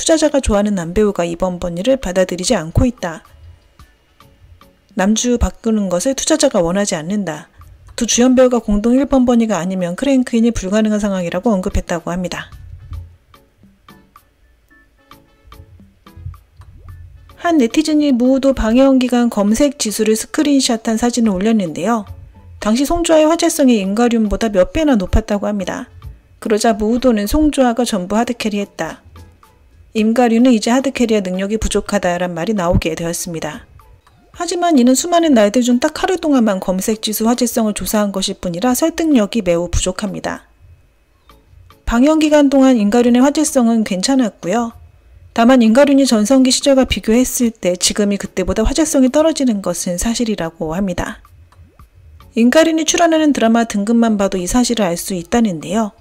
투자자가 좋아하는 남배우가 이번 번일을 받아들이지 않고 있다. 남주 바꾸는 것을 투자자가 원하지 않는다. 두 주연 배우가 공동 1번 번이가 아니면 크랭크인이 불가능한 상황이라고 언급했다고 합니다. 한 네티즌이 무우도 방영기간 검색 지수를 스크린샷한 사진을 올렸는데요. 당시 송주아의 화제성이 인가륨보다 몇 배나 높았다고 합니다. 그러자 무우도는 송주아가 전부 하드캐리했다. 임가륜은 이제 하드캐리의 능력이 부족하다란 말이 나오게 되었습니다. 하지만 이는 수많은 날들 중 딱 하루 동안만 검색지수 화제성을 조사한 것일 뿐이라 설득력이 매우 부족합니다. 방영기간 동안 임가륜의 화제성은 괜찮았고요. 다만 임가륜이 전성기 시절과 비교했을 때 지금이 그때보다 화제성이 떨어지는 것은 사실이라고 합니다. 임가륜이 출연하는 드라마 등급만 봐도 이 사실을 알 수 있다는데요.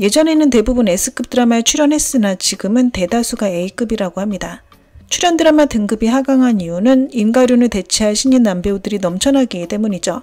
예전에는 대부분 S급 드라마에 출연했으나 지금은 대다수가 A급이라고 합니다. 출연 드라마 등급이 하강한 이유는 임가륜을 대체할 신인 남배우들이 넘쳐나기 때문이죠.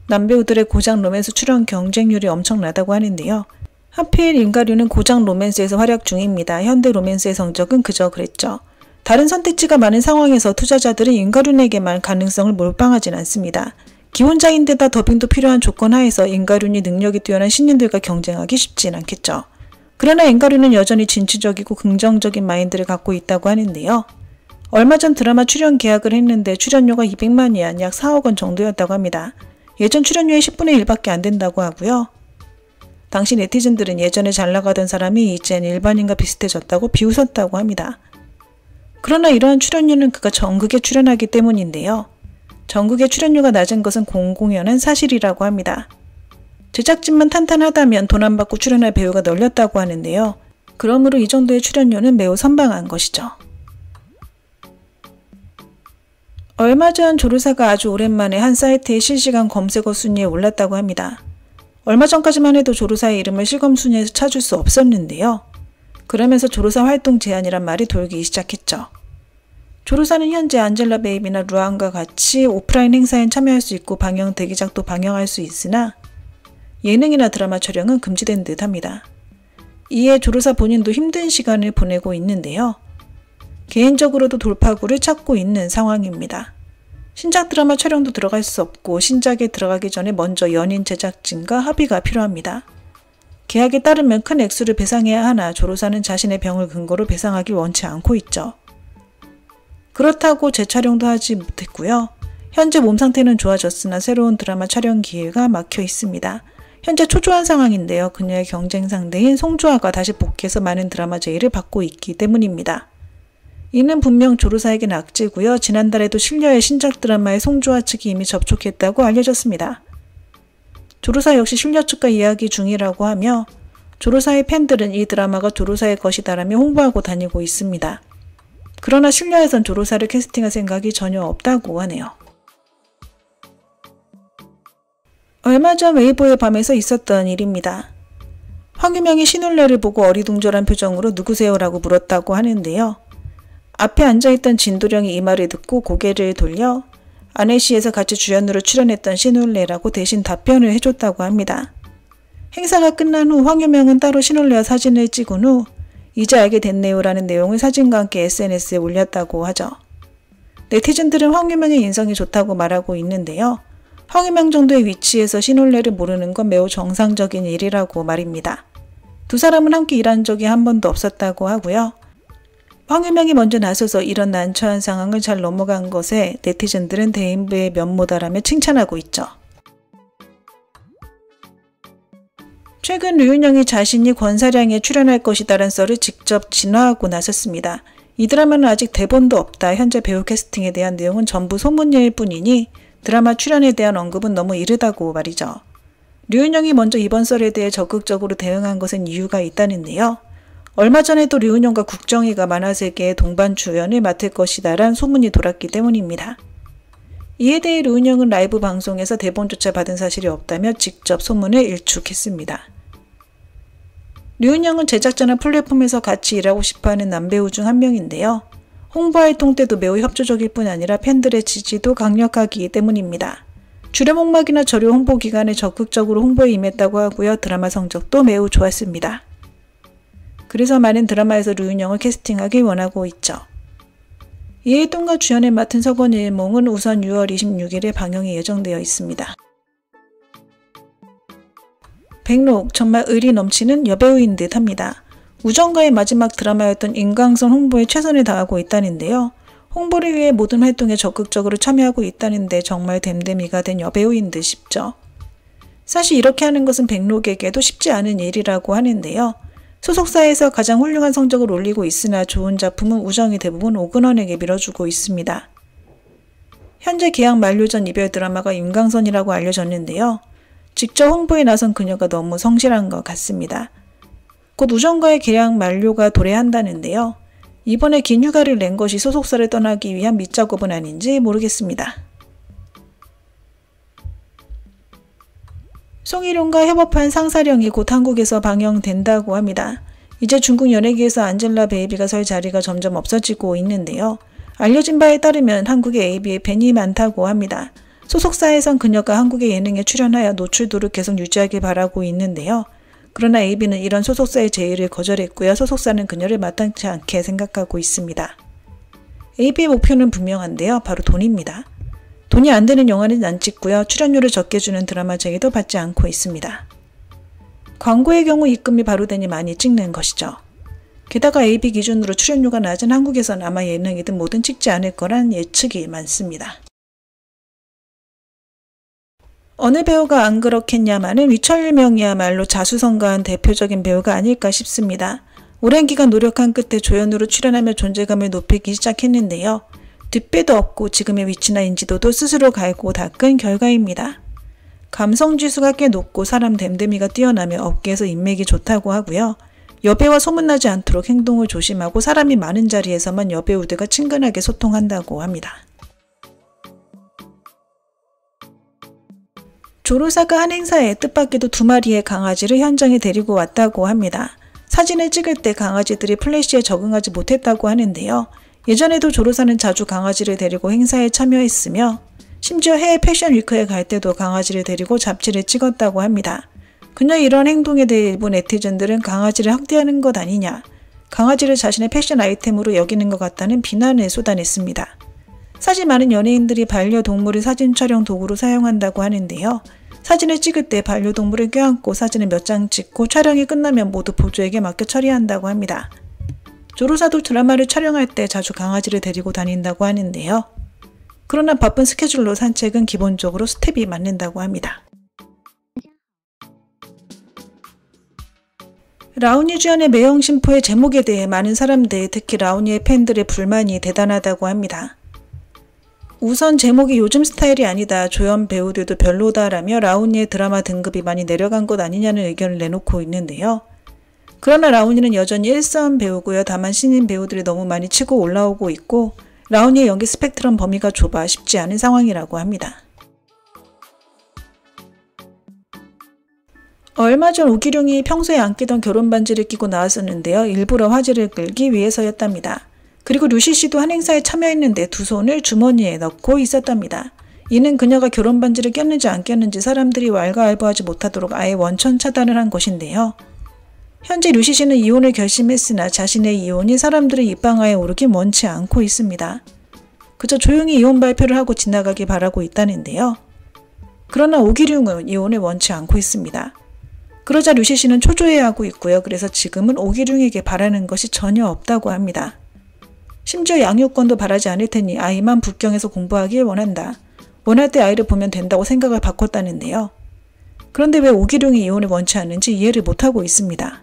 남배우들의 고장 로맨스 출연 경쟁률이 엄청나다고 하는데요. 하필 임가륜은 고장 로맨스에서 활약 중입니다. 현대 로맨스의 성적은 그저 그랬죠. 다른 선택지가 많은 상황에서 투자자들은 임가륜에게만 가능성을 몰빵하진 않습니다. 기혼자인데다 더빙도 필요한 조건 하에서 임가륜이 능력이 뛰어난 신인들과 경쟁하기 쉽진 않겠죠. 그러나 임가륜은 여전히 진취적이고 긍정적인 마인드를 갖고 있다고 하는데요. 얼마 전 드라마 출연 계약을 했는데 출연료가 200만 위안 약 4억 원 정도였다고 합니다. 예전 출연료의 10분의 1밖에 안 된다고 하고요. 당시 네티즌들은 예전에 잘 나가던 사람이 이젠 일반인과 비슷해졌다고 비웃었다고 합니다. 그러나 이러한 출연료는 그가 전극에 출연하기 때문인데요. 전극의 출연료가 낮은 것은 공공연한 사실이라고 합니다. 제작진만 탄탄하다면 돈 안 받고 출연할 배우가 널렸다고 하는데요. 그러므로 이 정도의 출연료는 매우 선방한 것이죠. 얼마 전 조르사가 아주 오랜만에 한 사이트의 실시간 검색어 순위에 올랐다고 합니다. 얼마 전까지만 해도 조르사의 이름을 실검 순위에서 찾을 수 없었는데요. 그러면서 조르사 활동 제한이란 말이 돌기 시작했죠. 조르사는 현재 안젤라 베이비나 루안과 같이 오프라인 행사엔 참여할 수 있고 방영 대기작도 방영할 수 있으나 예능이나 드라마 촬영은 금지된 듯 합니다. 이에 조르사 본인도 힘든 시간을 보내고 있는데요. 개인적으로도 돌파구를 찾고 있는 상황입니다. 신작 드라마 촬영도 들어갈 수 없고 신작에 들어가기 전에 먼저 연인 제작진과 합의가 필요합니다. 계약에 따르면 큰 액수를 배상해야 하나 조르사는 자신의 병을 근거로 배상하길 원치 않고 있죠. 그렇다고 재촬영도 하지 못했고요. 현재 몸 상태는 좋아졌으나 새로운 드라마 촬영 기회가 막혀 있습니다. 현재 초조한 상황인데요. 그녀의 경쟁 상대인 송주아가 다시 복귀해서 많은 드라마 제의를 받고 있기 때문입니다. 이는 분명 조르사에겐 악재고요. 지난달에도 신녀의 신작 드라마에 송주아 측이 이미 접촉했다고 알려졌습니다. 조르사 역시 신녀 측과 이야기 중이라고 하며 조르사의 팬들은 이 드라마가 조르사의 것이다라며 홍보하고 다니고 있습니다. 그러나 신녀에선 조르사를 캐스팅할 생각이 전혀 없다고 하네요. 얼마 전 웨이보의 밤에서 있었던 일입니다. 황유명이 신울레를 보고 어리둥절한 표정으로 누구세요? 라고 물었다고 하는데요. 앞에 앉아있던 진도령이 이 말을 듣고 고개를 돌려 아내시에서 같이 주연으로 출연했던 신울레라고 대신 답변을 해줬다고 합니다. 행사가 끝난 후 황유명은 따로 신울레와 사진을 찍은 후 이제 알게 됐네요 라는 내용을 사진과 함께 SNS에 올렸다고 하죠. 네티즌들은 황유명의 인성이 좋다고 말하고 있는데요. 황유명 정도의 위치에서 신울레를 모르는 건 매우 정상적인 일이라고 말입니다. 두 사람은 함께 일한 적이 한 번도 없었다고 하고요. 황유명이 먼저 나서서 이런 난처한 상황을 잘 넘어간 것에 네티즌들은 대인배의 면모다라며 칭찬하고 있죠. 최근 류은영이 자신이 권사량에 출연할 것이다라는 썰을 직접 진화하고 나섰습니다. 이 드라마는 아직 대본도 없다. 현재 배우 캐스팅에 대한 내용은 전부 소문일 뿐이니 드라마 출연에 대한 언급은 너무 이르다고 말이죠. 류은영이 먼저 이번 썰에 대해 적극적으로 대응한 것은 이유가 있다는데요. 얼마 전에도 류은영과 국정이가 만화세계의 동반 주연을 맡을 것이다란 소문이 돌았기 때문입니다. 이에 대해 류은영은 라이브 방송에서 대본조차 받은 사실이 없다며 직접 소문을 일축했습니다. 류은영은 제작자나 플랫폼에서 같이 일하고 싶어하는 남배우 중 한 명인데요. 홍보활동 때도 매우 협조적일 뿐 아니라 팬들의 지지도 강력하기 때문입니다. 주렴 홍막이나 저료 홍보 기간에 적극적으로 홍보에 임했다고 하고요. 드라마 성적도 매우 좋았습니다. 그래서 많은 드라마에서 류인영을 캐스팅하길 원하고 있죠. 이해동과 주연을 맡은 서건일몽은 우선 6월 26일에 방영이 예정되어 있습니다. 백록, 정말 의리 넘치는 여배우인 듯 합니다. 우정과의 마지막 드라마였던 인강선 홍보에 최선을 다하고 있다는데요. 홍보를 위해 모든 활동에 적극적으로 참여하고 있다는데 정말 댐댐이가 된 여배우인 듯 싶죠. 사실 이렇게 하는 것은 백록에게도 쉽지 않은 일이라고 하는데요. 소속사에서 가장 훌륭한 성적을 올리고 있으나 좋은 작품은 우정이 대부분 오근원에게 밀어주고 있습니다. 현재 계약 만료 전 이별 드라마가 인강선이라고 알려졌는데요. 직접 홍보에 나선 그녀가 너무 성실한 것 같습니다. 곧 우정과의 계약 만료가 도래한다는데요. 이번에 긴 휴가를 낸 것이 소속사를 떠나기 위한 밑작업은 아닌지 모르겠습니다. 송일용과 협업한 상사령이 곧 한국에서 방영된다고 합니다. 이제 중국 연예계에서 안젤라 베이비가 설 자리가 점점 없어지고 있는데요. 알려진 바에 따르면 한국의 AB에 팬이 많다고 합니다. 소속사에선 그녀가 한국의 예능에 출연하여 노출도를 계속 유지하길 바라고 있는데요. 그러나 AB는 이런 소속사의 제의를 거절했고요. 소속사는 그녀를 마땅치 않게 생각하고 있습니다. AB의 목표는 분명한데요. 바로 돈입니다. 돈이 안 되는 영화는 안 찍고요. 출연료를 적게 주는 드라마 제의도 받지 않고 있습니다. 광고의 경우 입금이 바로 되니 많이 찍는 것이죠. 게다가 AB 기준으로 출연료가 낮은 한국에선 아마 예능이든 뭐든 찍지 않을 거란 예측이 많습니다. 어느 배우가 안 그렇겠냐마는 위철명이야말로 자수성가한 대표적인 배우가 아닐까 싶습니다. 오랜 기간 노력한 끝에 조연으로 출연하며 존재감을 높이기 시작했는데요. 뒷배도 없고 지금의 위치나 인지도도 스스로 갈고 닦은 결과입니다. 감성지수가 꽤 높고 사람 댐댐이가 뛰어나며 업계에서 인맥이 좋다고 하고요. 여배우와 소문나지 않도록 행동을 조심하고 사람이 많은 자리에서만 여배우들과 친근하게 소통한다고 합니다. 조로사가 한 행사에 뜻밖에도 2마리의 강아지를 현장에 데리고 왔다고 합니다. 사진을 찍을 때 강아지들이 플래시에 적응하지 못했다고 하는데요. 예전에도 조로사는 자주 강아지를 데리고 행사에 참여했으며 심지어 해외 패션 위크에 갈 때도 강아지를 데리고 잡지를 찍었다고 합니다. 그녀의 이런 행동에 대해 일부 네티즌들은 강아지를 학대하는 것 아니냐, 강아지를 자신의 패션 아이템으로 여기는 것 같다는 비난을 쏟아냈습니다. 사실 많은 연예인들이 반려동물을 사진 촬영 도구로 사용한다고 하는데요. 사진을 찍을 때 반려동물을 껴안고 사진을 몇 장 찍고 촬영이 끝나면 모두 보조에게 맡겨 처리한다고 합니다. 조로사도 드라마를 촬영할 때 자주 강아지를 데리고 다닌다고 하는데요. 그러나 바쁜 스케줄로 산책은 기본적으로 스텝이 맞는다고 합니다. 라우니 주연의 매형심포의 제목에 대해 많은 사람들, 특히 라우니의 팬들의 불만이 대단하다고 합니다. 우선 제목이 요즘 스타일이 아니다, 조연 배우들도 별로다라며 라우니의 드라마 등급이 많이 내려간 것 아니냐는 의견을 내놓고 있는데요. 그러나 라우니는 여전히 1선 배우고요. 다만 신인 배우들이 너무 많이 치고 올라오고 있고 라우니의 연기 스펙트럼 범위가 좁아 쉽지 않은 상황이라고 합니다. 얼마 전 오기룡이 평소에 안 끼던 결혼 반지를 끼고 나왔었는데요. 일부러 화제를 끌기 위해서였답니다. 그리고 류시 씨도 한 행사에 참여했는데 두 손을 주머니에 넣고 있었답니다. 이는 그녀가 결혼 반지를 꼈는지 안 꼈는지 사람들이 왈가왈부하지 못하도록 아예 원천 차단을 한 것인데요. 현재 류시 씨는 이혼을 결심했으나 자신의 이혼이 사람들의 입방아에 오르긴 원치 않고 있습니다. 그저 조용히 이혼 발표를 하고 지나가길 바라고 있다는데요. 그러나 오기룡은 이혼을 원치 않고 있습니다. 그러자 류시 씨는 초조해하고 있고요. 그래서 지금은 오기룡에게 바라는 것이 전혀 없다고 합니다. 심지어 양육권도 바라지 않을 테니 아이만 북경에서 공부하길 원한다. 원할 때 아이를 보면 된다고 생각을 바꿨다는데요. 그런데 왜 오기룡이 이혼을 원치 않는지 이해를 못하고 있습니다.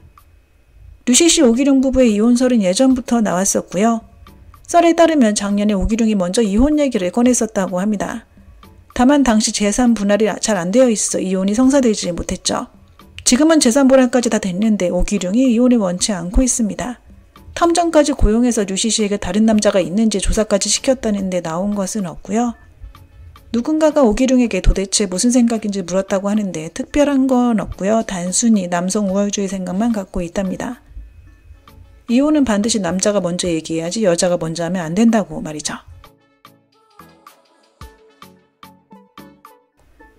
류시 씨 오기룡 부부의 이혼설은 예전부터 나왔었고요. 썰에 따르면 작년에 오기룡이 먼저 이혼 얘기를 꺼냈었다고 합니다. 다만 당시 재산 분할이 잘 안 되어 있어 이혼이 성사되지 못했죠. 지금은 재산 분할까지 다 됐는데 오기룡이 이혼을 원치 않고 있습니다. 탐정까지 고용해서 류시 씨에게 다른 남자가 있는지 조사까지 시켰다는데 나온 것은 없고요. 누군가가 오기룡에게 도대체 무슨 생각인지 물었다고 하는데 특별한 건 없고요. 단순히 남성 우월주의 생각만 갖고 있답니다. 이혼은 반드시 남자가 먼저 얘기해야지 여자가 먼저 하면 안 된다고 말이죠.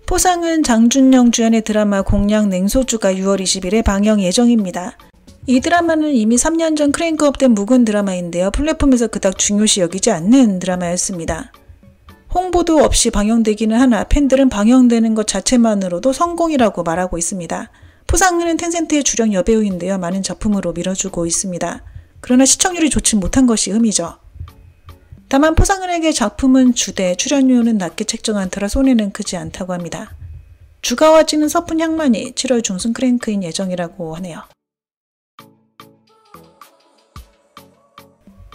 포상은 장준영 주연의 드라마 공양 냉소주가 6월 20일에 방영 예정입니다. 이 드라마는 이미 3년 전 크랭크업된 묵은 드라마인데요. 플랫폼에서 그닥 중요시 여기지 않는 드라마였습니다. 홍보도 없이 방영되기는 하나 팬들은 방영되는 것 자체만으로도 성공이라고 말하고 있습니다. 포상은은 텐센트의 주력 여배우인데요. 많은 작품으로 밀어주고 있습니다. 그러나 시청률이 좋지 못한 것이 흠이죠. 다만 포상은에게 작품은 주되 출연료는 낮게 책정한 터라 손해는 크지 않다고 합니다. 주가와 찌는 서푼 향만이 7월 중순 크랭크인 예정이라고 하네요.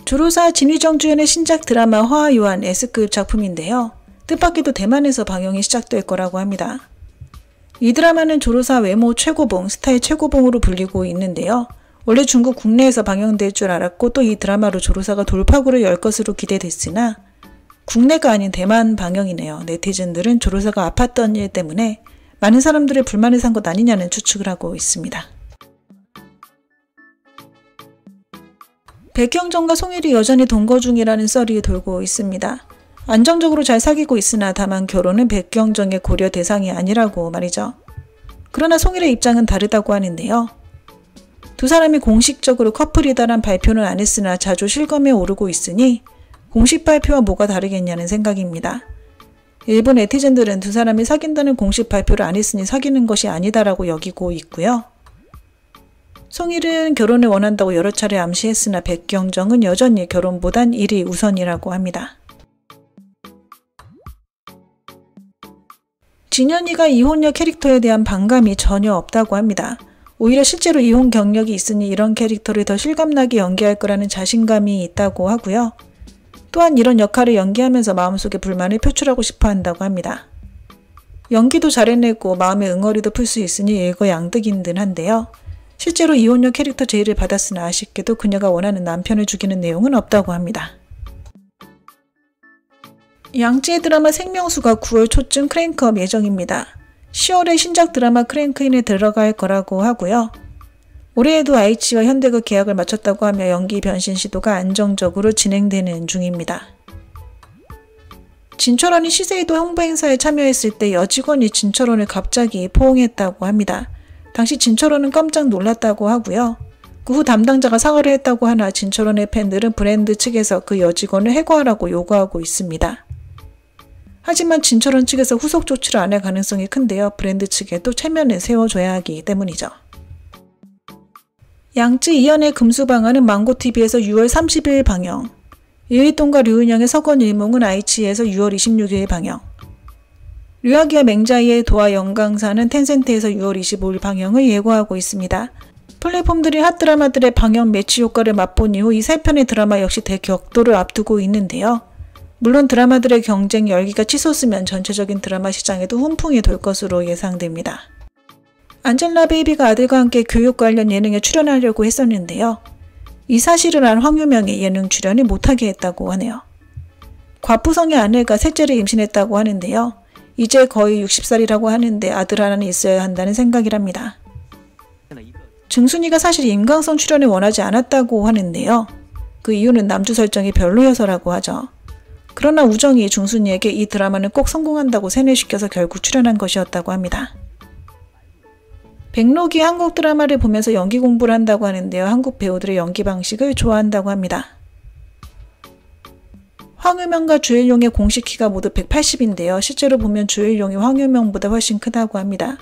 조로사 진위정 주연의 신작 드라마 화요한 S급 작품인데요. 뜻밖에도 대만에서 방영이 시작될 거라고 합니다. 이 드라마는 조로사 외모 최고봉, 스타일 최고봉으로 불리고 있는데요. 원래 중국 국내에서 방영될 줄 알았고 또 이 드라마로 조로사가 돌파구를 열 것으로 기대됐으나 국내가 아닌 대만 방영이네요. 네티즌들은 조로사가 아팠던 일 때문에 많은 사람들의 불만을 산 것 아니냐는 추측을 하고 있습니다. 백경정과 송일이 여전히 동거 중이라는 썰이 돌고 있습니다. 안정적으로 잘 사귀고 있으나 다만 결혼은 백경정의 고려 대상이 아니라고 말이죠. 그러나 송일의 입장은 다르다고 하는데요. 두 사람이 공식적으로 커플이다란 발표는 안 했으나 자주 실검에 오르고 있으니 공식 발표와 뭐가 다르겠냐는 생각입니다. 일본 네티즌들은 두 사람이 사귄다는 공식 발표를 안 했으니 사귀는 것이 아니다라고 여기고 있고요. 송일은 결혼을 원한다고 여러 차례 암시했으나 백경정은 여전히 결혼보단 일이 우선이라고 합니다. 진현이가 이혼녀 캐릭터에 대한 반감이 전혀 없다고 합니다. 오히려 실제로 이혼 경력이 있으니 이런 캐릭터를 더 실감나게 연기할 거라는 자신감이 있다고 하고요. 또한 이런 역할을 연기하면서 마음속에 불만을 표출하고 싶어 한다고 합니다. 연기도 잘해내고 마음의 응어리도 풀 수 있으니 일거양득인 듯 한데요. 실제로 이혼녀 캐릭터 제의를 받았으나 아쉽게도 그녀가 원하는 남편을 죽이는 내용은 없다고 합니다. 양찌의 드라마 생명수가 9월 초쯤 크랭크업 예정입니다. 10월에 신작 드라마 크랭크인에 들어갈 거라고 하고요. 올해에도 아이치와 현대가 계약을 마쳤다고 하며 연기 변신 시도가 안정적으로 진행되는 중입니다. 진철원이 시세이도 홍보 행사에 참여했을 때 여직원이 진철원을 갑자기 포옹했다고 합니다. 당시 진철원은 깜짝 놀랐다고 하고요. 그 후 담당자가 사과를 했다고 하나 진철원의 팬들은 브랜드 측에서 그 여직원을 해고하라고 요구하고 있습니다. 하지만 진철원 측에서 후속 조치를 안 할 가능성이 큰데요. 브랜드 측에도 체면을 세워줘야 하기 때문이죠. 양찌 이연의 금수방아는 망고TV에서 6월 30일 방영, 일일동과 류은영의 서건일몽은 아이치에서 6월 26일 방영, 류아기와 맹자이의 도화 영강사는 텐센트에서 6월 25일 방영을 예고하고 있습니다. 플랫폼들이 핫드라마들의 방영 매치 효과를 맛본 이후 이 세 편의 드라마 역시 대격돌을 앞두고 있는데요. 물론 드라마들의 경쟁 열기가 치솟으면 전체적인 드라마 시장에도 훈풍이 돌 것으로 예상됩니다. 안젤라 베이비가 아들과 함께 교육 관련 예능에 출연하려고 했었는데요. 이 사실을 안 황유명이 예능 출연을 못하게 했다고 하네요. 과부성의 아내가 셋째를 임신했다고 하는데요. 이제 거의 60살이라고 하는데 아들 하나는 있어야 한다는 생각이랍니다. 증순이가 사실 임강성 출연을 원하지 않았다고 하는데요. 그 이유는 남주 설정이 별로여서라고 하죠. 그러나 우정이 중순이에게 이 드라마는 꼭 성공한다고 세뇌시켜서 결국 출연한 것이었다고 합니다. 백록이 한국 드라마를 보면서 연기 공부를 한다고 하는데요. 한국 배우들의 연기 방식을 좋아한다고 합니다. 황유명과 주일용의 공식 키가 모두 180인데요. 실제로 보면 주일용이 황유명보다 훨씬 크다고 합니다.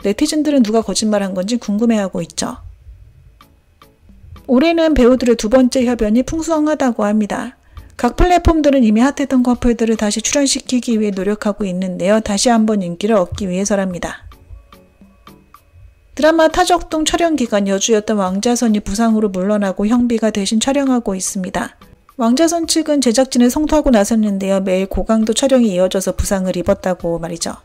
네티즌들은 누가 거짓말한 건지 궁금해하고 있죠. 올해는 배우들의 두 번째 협연이 풍성하다고 합니다. 각 플랫폼들은 이미 핫했던 커플들을 다시 출연시키기 위해 노력하고 있는데요. 다시 한번 인기를 얻기 위해서랍니다. 드라마 타적동 촬영 기간 여주였던 왕자선이 부상으로 물러나고 형비가 대신 촬영하고 있습니다. 왕자선 측은 제작진을 성토하고 나섰는데요. 매일 고강도 촬영이 이어져서 부상을 입었다고 말이죠.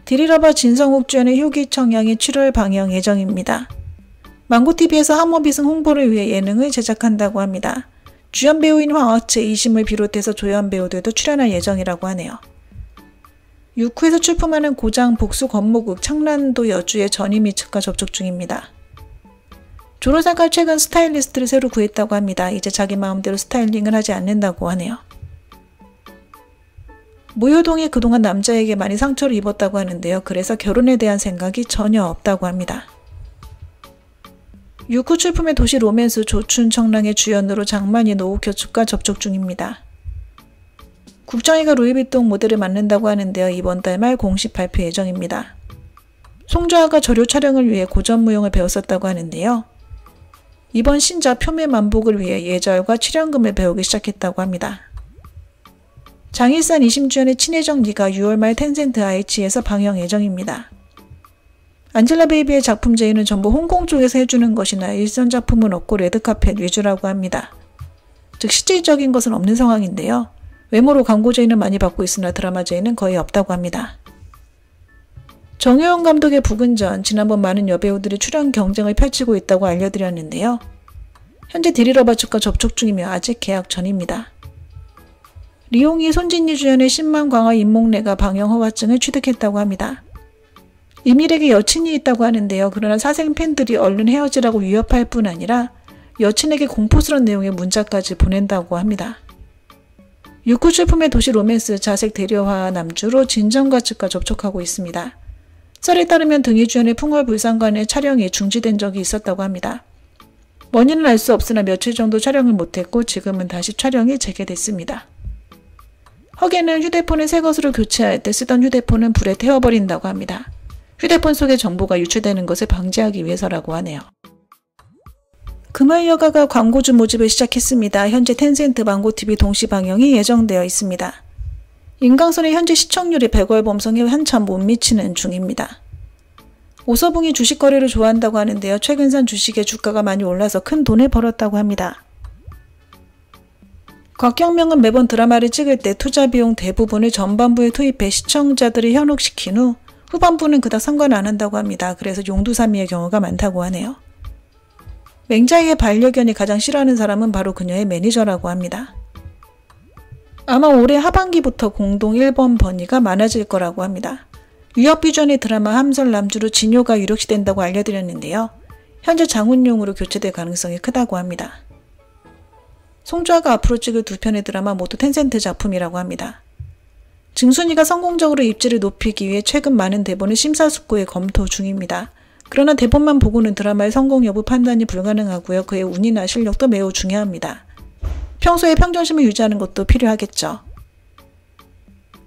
디리러버 진성욱 주연의 효기청량이 7월 방영 예정입니다. 망고TV에서 하모비승 홍보를 위해 예능을 제작한다고 합니다. 주연 배우인 황어채, 이심을 비롯해서 조연 배우들도 출연할 예정이라고 하네요. 6회에서 출품하는 고장 복수 건모극 창란도 여주의 전임이 측과 접촉 중입니다. 조로사가 최근 스타일리스트를 새로 구했다고 합니다. 이제 자기 마음대로 스타일링을 하지 않는다고 하네요. 모효동이 그동안 남자에게 많이 상처를 입었다고 하는데요. 그래서 결혼에 대한 생각이 전혀 없다고 합니다. 6구 출품의 도시 로맨스 조춘 청랑의 주연으로 장만희 노우교축과 접촉 중입니다. 국정이가 루이비통 모델을 맡는다고 하는데요. 이번 달 말 공식 발표 예정입니다. 송주아가 저료 촬영을 위해 고전무용을 배웠었다고 하는데요. 이번 신작 표면 만복을 위해 예절과 칠연금을 배우기 시작했다고 합니다. 장일산 20주년의 친해정 니가 6월 말 텐센트 IH에서 방영 예정입니다. 안젤라 베이비의 작품 제휴는 전부 홍콩 쪽에서 해주는 것이나 일선 작품은 없고 레드카펫 위주라고 합니다. 즉 실질적인 것은 없는 상황인데요. 외모로 광고 제의는 많이 받고 있으나 드라마 제의는 거의 없다고 합니다. 정효영 감독의 부근전, 지난번 많은 여배우들이 출연 경쟁을 펼치고 있다고 알려드렸는데요. 현재 디리러바츠과 접촉 중이며 아직 계약 전입니다. 리용이 손진이 주연의 10만 광화 인목내가 방영 허가증을 취득했다고 합니다. 이밀에게 여친이 있다고 하는데요. 그러나 사생 팬들이 얼른 헤어지라고 위협할 뿐 아니라 여친에게 공포스러운 내용의 문자까지 보낸다고 합니다. 6구 출품의 도시 로맨스 자색 대려화 남주로 진정가 측과 접촉하고 있습니다. 썰에 따르면 등희 주연의 풍월불상관의 촬영이 중지된 적이 있었다고 합니다. 원인은 알 수 없으나 며칠 정도 촬영을 못했고 지금은 다시 촬영이 재개됐습니다. 허게는 휴대폰을 새 것으로 교체할 때 쓰던 휴대폰은 불에 태워버린다고 합니다. 휴대폰 속의 정보가 유출되는 것을 방지하기 위해서라고 하네요. 금화여가가 광고주 모집을 시작했습니다. 현재 텐센트 망고TV 동시 방영이 예정되어 있습니다. 인강선의 현재 시청률이 100월 범성에 한참 못 미치는 중입니다. 오서붕이 주식 거래를 좋아한다고 하는데요. 최근 산 주식의 주가가 많이 올라서 큰 돈을 벌었다고 합니다. 곽경명은 매번 드라마를 찍을 때 투자 비용 대부분을 전반부에 투입해 시청자들을 현혹시킨 후 후반부는 그닥 상관 안 한다고 합니다. 그래서 용두사미의 경우가 많다고 하네요. 맹자이의 반려견이 가장 싫어하는 사람은 바로 그녀의 매니저라고 합니다. 아마 올해 하반기부터 공동 1번 번의가 많아질 거라고 합니다. 유혁비전의 드라마 함설 남주로 진효가 유력시된다고 알려드렸는데요. 현재 장훈용으로 교체될 가능성이 크다고 합니다. 송주아가 앞으로 찍을 2편의 드라마 모두 텐센트 작품이라고 합니다. 증순이가 성공적으로 입지를 높이기 위해 최근 많은 대본을 심사숙고해 검토 중입니다. 그러나 대본만 보고는 드라마의 성공 여부 판단이 불가능하고요. 그의 운이나 실력도 매우 중요합니다. 평소에 평정심을 유지하는 것도 필요하겠죠.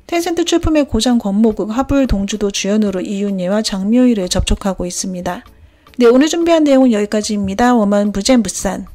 텐센트 출품의 고장 권모국 하불 동주도 주연으로 이윤예와 장묘일을 접촉하고 있습니다. 네, 오늘 준비한 내용은 여기까지입니다. 워먼 부젠부산